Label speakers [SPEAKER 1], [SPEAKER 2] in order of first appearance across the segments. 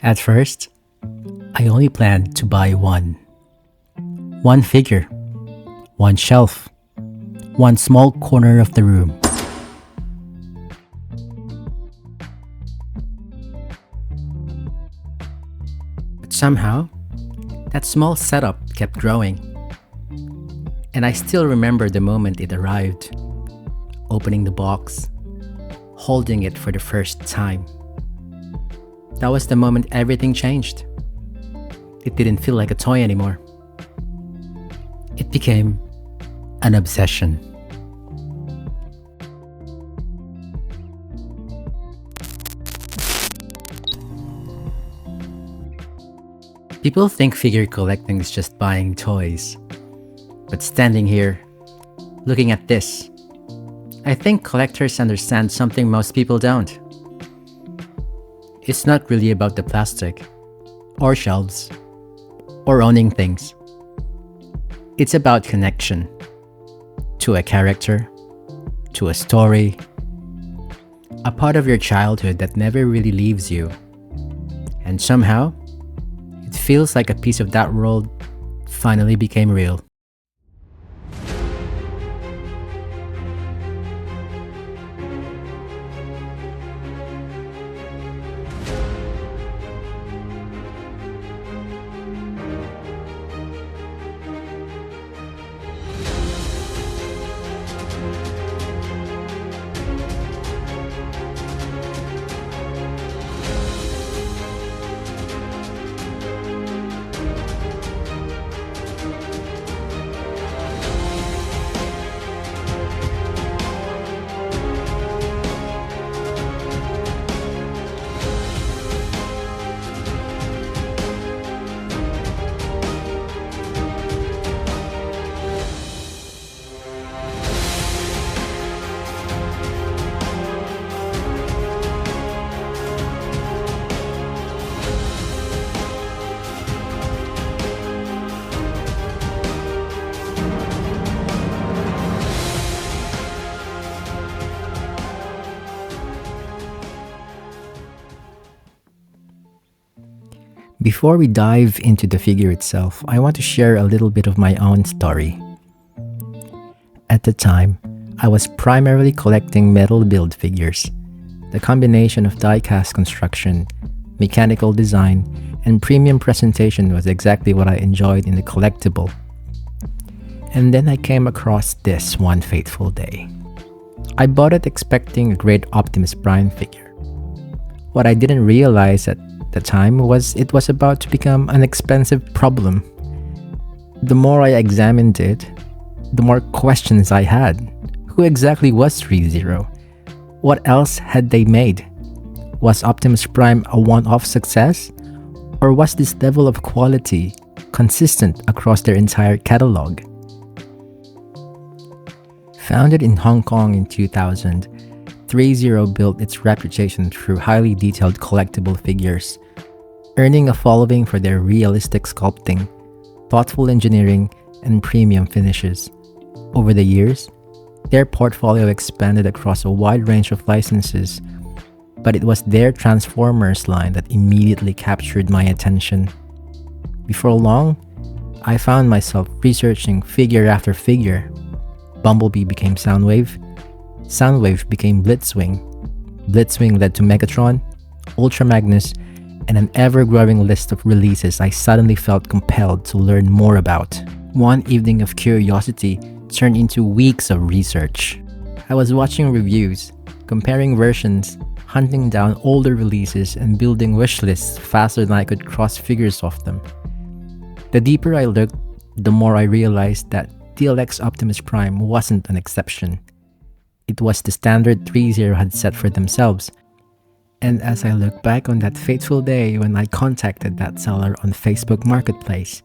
[SPEAKER 1] At first, I only planned to buy one. One figure, one shelf, one small corner of the room. But somehow, that small setup kept growing. And I still remember the moment it arrived, opening the box, holding it for the first time. That was the moment everything changed. It didn't feel like a toy anymore. It became an obsession. People think figure collecting is just buying toys. But standing here, looking at this, I think collectors understand something most people don't. It's not really about the plastic, or shelves, or owning things. It's about connection to a character, to a story, a part of your childhood that never really leaves you. And somehow, it feels like a piece of that world finally became real. Before we dive into the figure itself, I want to share a little bit of my own story. At the time, I was primarily collecting metal build figures. The combination of die-cast construction, mechanical design, and premium presentation was exactly what I enjoyed in the collectible. And then I came across this one fateful day. I bought it expecting a great Optimus Prime figure. What I didn't realize at the time was it was about to become an expensive problem. The more I examined it, the more questions I had. Who exactly was Threezero? What else had they made? Was Optimus Prime a one-off success? Or was this level of quality consistent across their entire catalog? Founded in Hong Kong in 2000, Threezero built its reputation through highly detailed collectible figures, earning a following for their realistic sculpting, thoughtful engineering, and premium finishes. Over the years, their portfolio expanded across a wide range of licenses, but it was their Transformers line that immediately captured my attention. Before long, I found myself researching figure after figure. Bumblebee became Soundwave, Soundwave became Blitzwing, Blitzwing led to Megatron, Ultra Magnus, and an ever-growing list of releases I suddenly felt compelled to learn more about. One evening of curiosity turned into weeks of research. I was watching reviews, comparing versions, hunting down older releases, and building wish lists faster than I could cross figures of them. The deeper I looked, the more I realized that DLX Optimus Prime wasn't an exception. It was the standard Threezero had set for themselves. And as I look back on that fateful day when I contacted that seller on Facebook Marketplace,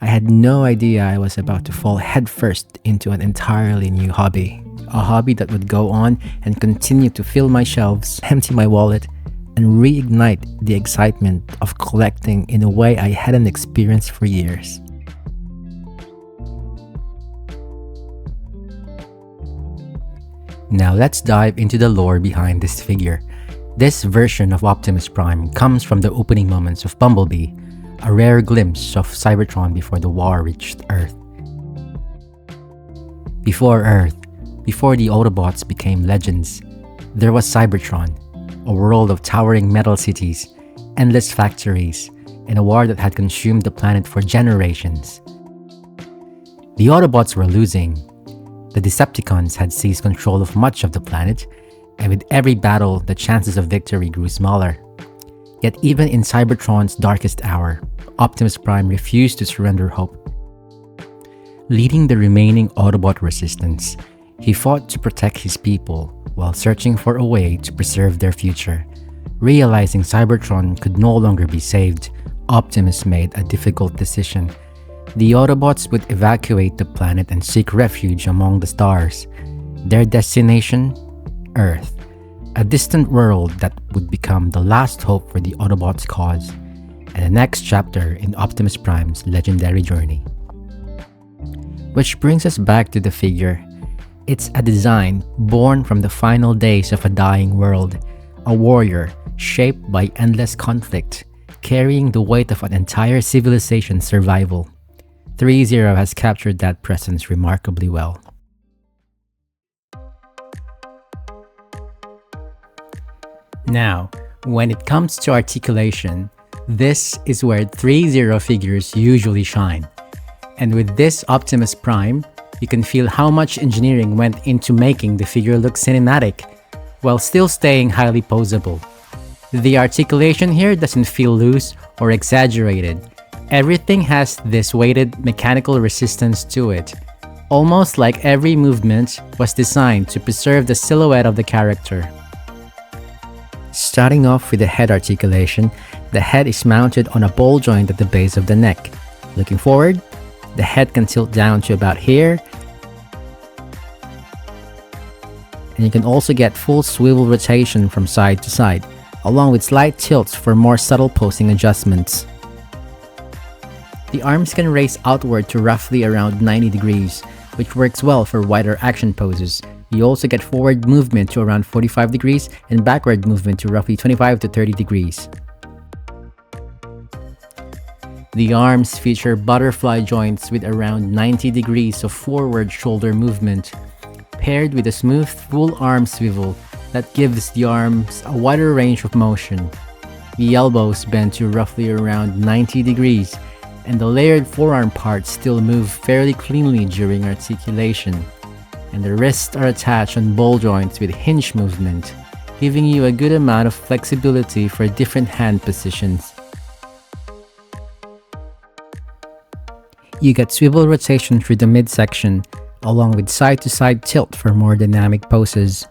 [SPEAKER 1] I had no idea I was about to fall headfirst into an entirely new hobby. A hobby that would go on and continue to fill my shelves, empty my wallet, and reignite the excitement of collecting in a way I hadn't experienced for years. Now let's dive into the lore behind this figure. This version of Optimus Prime comes from the opening moments of Bumblebee, a rare glimpse of Cybertron before the war reached Earth. Before Earth, before the Autobots became legends, there was Cybertron, a world of towering metal cities, endless factories, and a war that had consumed the planet for generations. The Autobots were losing. The Decepticons had seized control of much of the planet, and with every battle, the chances of victory grew smaller. Yet even in Cybertron's darkest hour, Optimus Prime refused to surrender hope. Leading the remaining Autobot resistance, he fought to protect his people while searching for a way to preserve their future. Realizing Cybertron could no longer be saved, Optimus made a difficult decision. The Autobots would evacuate the planet and seek refuge among the stars. Their destination? Earth, a distant world that would become the last hope for the Autobots' cause, and the next chapter in Optimus Prime's legendary journey. Which brings us back to the figure. It's a design born from the final days of a dying world, a warrior shaped by endless conflict, carrying the weight of an entire civilization's survival. Threezero has captured that presence remarkably well. Now, when it comes to articulation, this is where Threezero figures usually shine. And with this Optimus Prime, you can feel how much engineering went into making the figure look cinematic, while still staying highly poseable. The articulation here doesn't feel loose or exaggerated. Everything has this weighted mechanical resistance to it, almost like every movement was designed to preserve the silhouette of the character. Starting off with the head articulation, the head is mounted on a ball joint at the base of the neck. Looking forward, the head can tilt down to about here, and you can also get full swivel rotation from side to side, along with slight tilts for more subtle posing adjustments. The arms can raise outward to roughly around 90 degrees, which works well for wider action poses. You also get forward movement to around 45 degrees and backward movement to roughly 25 to 30 degrees. The arms feature butterfly joints with around 90 degrees of forward shoulder movement, paired with a smooth full arm swivel that gives the arms a wider range of motion. The elbows bend to roughly around 90 degrees, and the layered forearm parts still move fairly cleanly during articulation. And the wrists are attached on ball joints with hinge movement, giving you a good amount of flexibility for different hand positions. You get swivel rotation through the midsection, along with side-to-side tilt for more dynamic poses.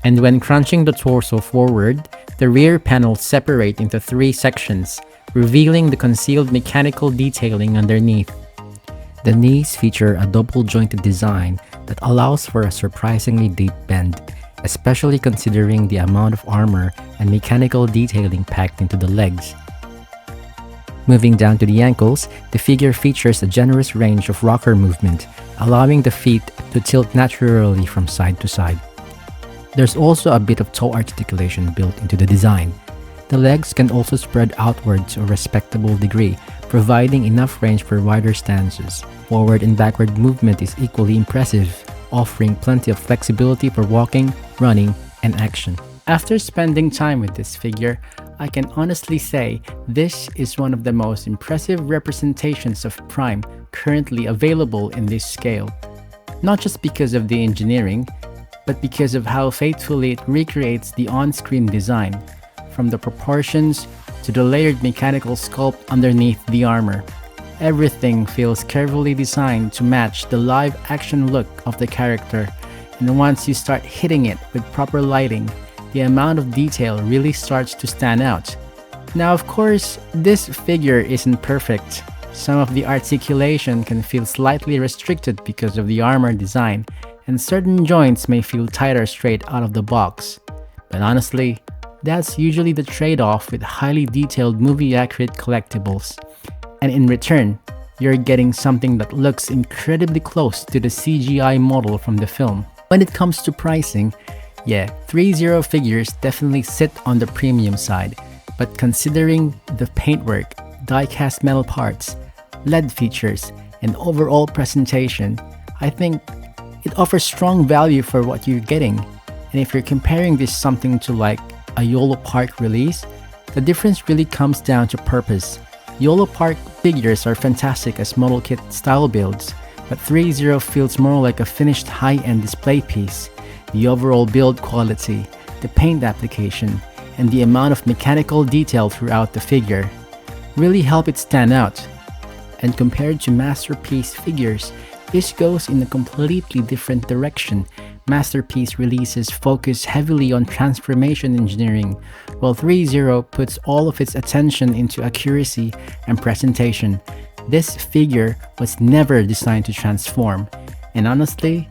[SPEAKER 1] And when crunching the torso forward, the rear panels separate into 3 sections, revealing the concealed mechanical detailing underneath. The knees feature a double-jointed design that allows for a surprisingly deep bend, especially considering the amount of armor and mechanical detailing packed into the legs. Moving down to the ankles, the figure features a generous range of rocker movement, allowing the feet to tilt naturally from side to side. There's also a bit of toe articulation built into the design. The legs can also spread outward to a respectable degree, providing enough range for wider stances. Forward and backward movement is equally impressive, offering plenty of flexibility for walking, running, and action. After spending time with this figure, I can honestly say this is one of the most impressive representations of Prime currently available in this scale. Not just because of the engineering, but because of how faithfully it recreates the on-screen design, from the proportions to the layered mechanical sculpt underneath the armor. Everything feels carefully designed to match the live-action look of the character, and once you start hitting it with proper lighting, the amount of detail really starts to stand out. Now, of course, this figure isn't perfect. Some of the articulation can feel slightly restricted because of the armor design, and certain joints may feel tighter straight out of the box. But honestly, that's usually the trade-off with highly detailed movie-accurate collectibles. And in return, you're getting something that looks incredibly close to the CGI model from the film. When it comes to pricing, Yeah, Threezero figures definitely sit on the premium side, but considering the paintwork, die-cast metal parts, LED features, and overall presentation, I think it offers strong value for what you're getting. And if you're comparing this something to like a YOLO Park release, the difference really comes down to purpose. YOLO Park figures are fantastic as model kit style builds, but Threezero feels more like a finished high-end display piece. The overall build quality, the paint application, and the amount of mechanical detail throughout the figure really help it stand out. And compared to Masterpiece figures, this goes in a completely different direction. Masterpiece releases focus heavily on transformation engineering, while Threezero puts all of its attention into accuracy and presentation. This figure was never designed to transform, and honestly,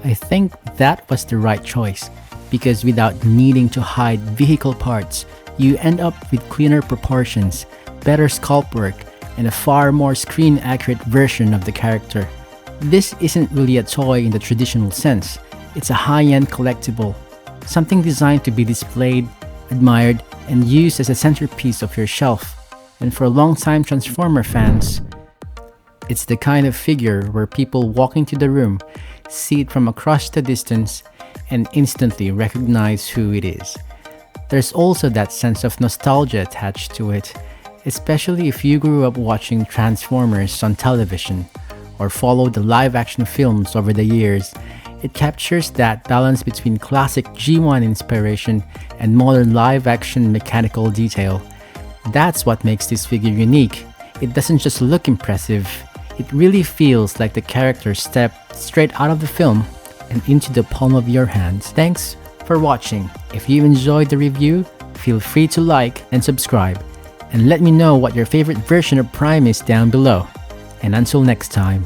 [SPEAKER 1] I think that was the right choice, because without needing to hide vehicle parts, you end up with cleaner proportions, better sculpt work, and a far more screen-accurate version of the character. This isn't really a toy in the traditional sense. It's a high-end collectible, something designed to be displayed, admired, and used as a centerpiece of your shelf. And for longtime Transformer fans, it's the kind of figure where people walk into the room, see it from across the distance, and instantly recognize who it is. There's also that sense of nostalgia attached to it, especially if you grew up watching Transformers on television or followed the live-action films over the years. It captures that balance between classic G1 inspiration and modern live-action mechanical detail. That's what makes this figure unique. It doesn't just look impressive, it really feels like the character stepped straight out of the film and into the palm of your hands. Thanks for watching. If you enjoyed the review, feel free to like and subscribe, and let me know what your favorite version of Prime is down below. And until next time.